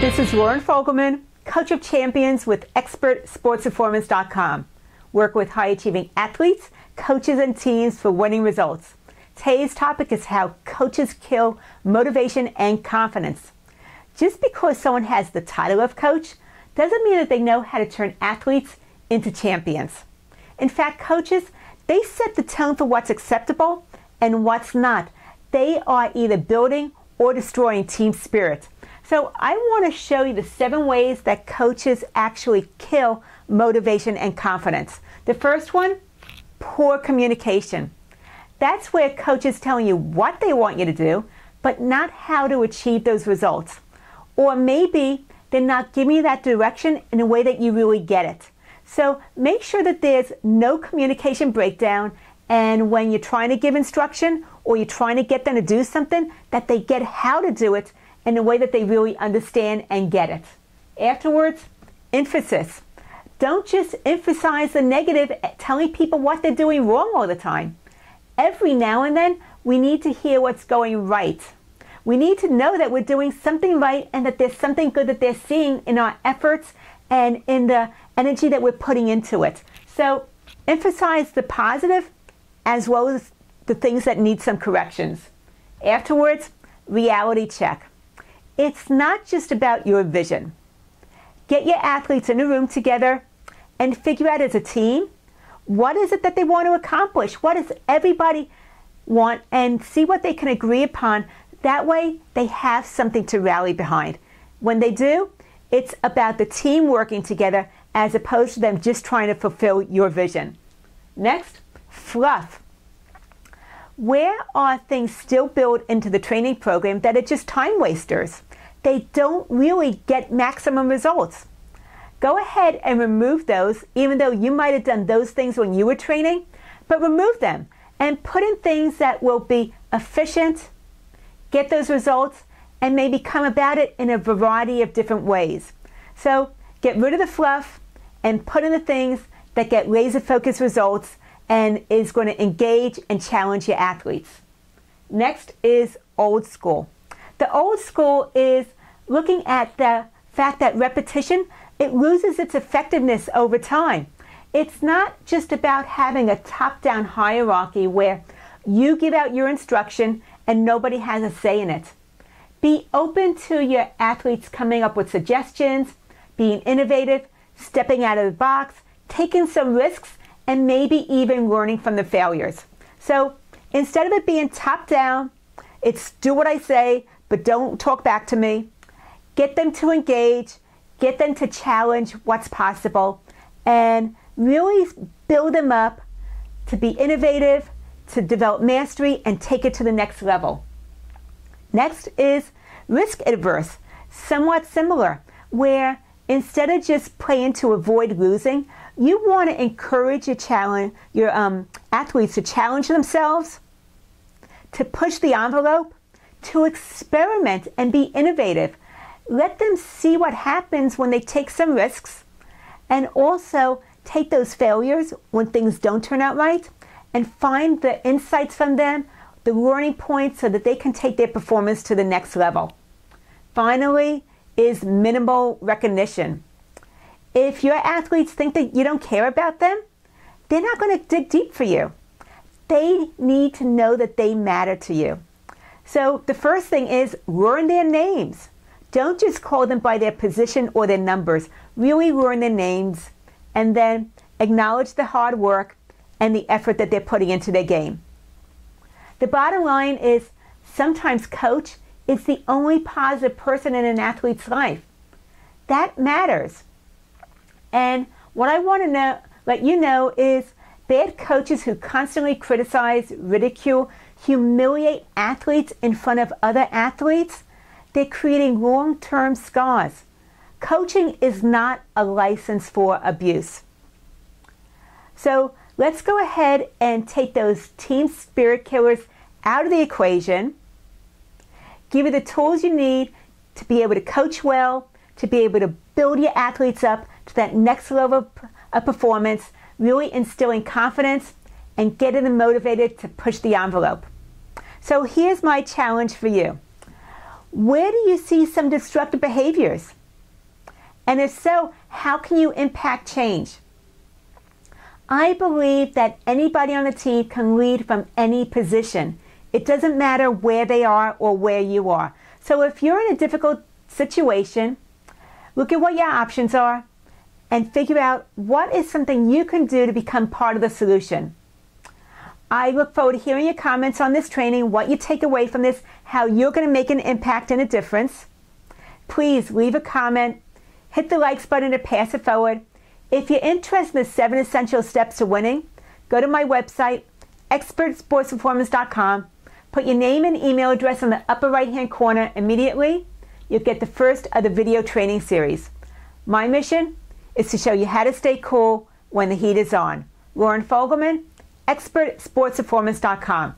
This is Lauren Fogelman, coach of champions with ExpertSportsPerformance.com. Work with high-achieving athletes, coaches, and teams for winning results. Today's topic is how coaches kill motivation and confidence. Just because someone has the title of coach doesn't mean that they know how to turn athletes into champions. In fact, coaches, they set the tone for what's acceptable and what's not. They are either building or destroying team spirit. So I want to show you the 7 ways that coaches actually kill motivation and confidence. The first one, poor communication. That's where coaches telling you what they want you to do, but not how to achieve those results. Or maybe they're not giving you that direction in a way that you really get it. So make sure that there's no communication breakdown, and when you're trying to give instruction or you're trying to get them to do something, that they get how to do it in a way that they really understand and get it. Afterwards, emphasis. Don't just emphasize the negative, telling people what they're doing wrong all the time. Every now and then, we need to hear what's going right. We need to know that we're doing something right and that there's something good that they're seeing in our efforts and in the energy that we're putting into it. So emphasize the positive as well as the things that need some corrections. Afterwards, reality check. It's not just about your vision. Get your athletes in a room together and figure out as a team, what is it that they want to accomplish? What does everybody want? And see what they can agree upon. That way, they have something to rally behind. When they do, it's about the team working together as opposed to them just trying to fulfill your vision. Next, fluff. Where are things still built into the training program that are just time wasters? They don't really get maximum results. Go ahead and remove those, even though you might have done those things when you were training, but remove them and put in things that will be efficient, get those results, and maybe come about it in a variety of different ways. So get rid of the fluff and put in the things that get laser-focused results and is going to engage and challenge your athletes. Next is old school. The old school is looking at the fact that repetition, it loses its effectiveness over time. It's not just about having a top-down hierarchy where you give out your instruction and nobody has a say in it. Be open to your athletes coming up with suggestions, being innovative, stepping out of the box, taking some risks, and maybe even learning from the failures. So instead of it being top-down, it's do what I say, but don't talk back to me. Get them to engage, get them to challenge what's possible, and really build them up to be innovative, to develop mastery, and take it to the next level. Next is risk adverse, somewhat similar, where instead of just playing to avoid losing, you want to encourage your athletes to challenge themselves, to push the envelope, to experiment and be innovative. Let them see what happens when they take some risks, and also take those failures when things don't turn out right and find the insights from them, the learning points, so that they can take their performance to the next level. Finally is minimal recognition. If your athletes think that you don't care about them, they're not going to dig deep for you. They need to know that they matter to you. So the first thing is learn their names. Don't just call them by their position or their numbers. Really learn their names and then acknowledge the hard work and the effort that they're putting into their game. The bottom line is sometimes coach is the only positive person in an athlete's life. That matters. And what I want to let you know is bad coaches who constantly criticize, ridicule, humiliate athletes in front of other athletes, they're creating long-term scars. Coaching is not a license for abuse. So let's go ahead and take those team spirit killers out of the equation, give you the tools you need to be able to coach well, to be able to build your athletes up to that next level of performance, really instilling confidence and getting them motivated to push the envelope. So here's my challenge for you. Where do you see some destructive behaviors? And if so, how can you impact change? I believe that anybody on the team can lead from any position. It doesn't matter where they are or where you are. So if you're in a difficult situation, look at what your options are and figure out what is something you can do to become part of the solution. I look forward to hearing your comments on this training, what you take away from this, how you're going to make an impact and a difference. Please leave a comment, hit the likes button to pass it forward. If you're interested in the 7 essential steps to winning, go to my website, expertsportsperformance.com, put your name and email address in the upper right-hand corner immediately. You'll get the first of the video training series. My mission is to show you how to stay cool when the heat is on. Lauren Fogelman, expertsportsperformance.com.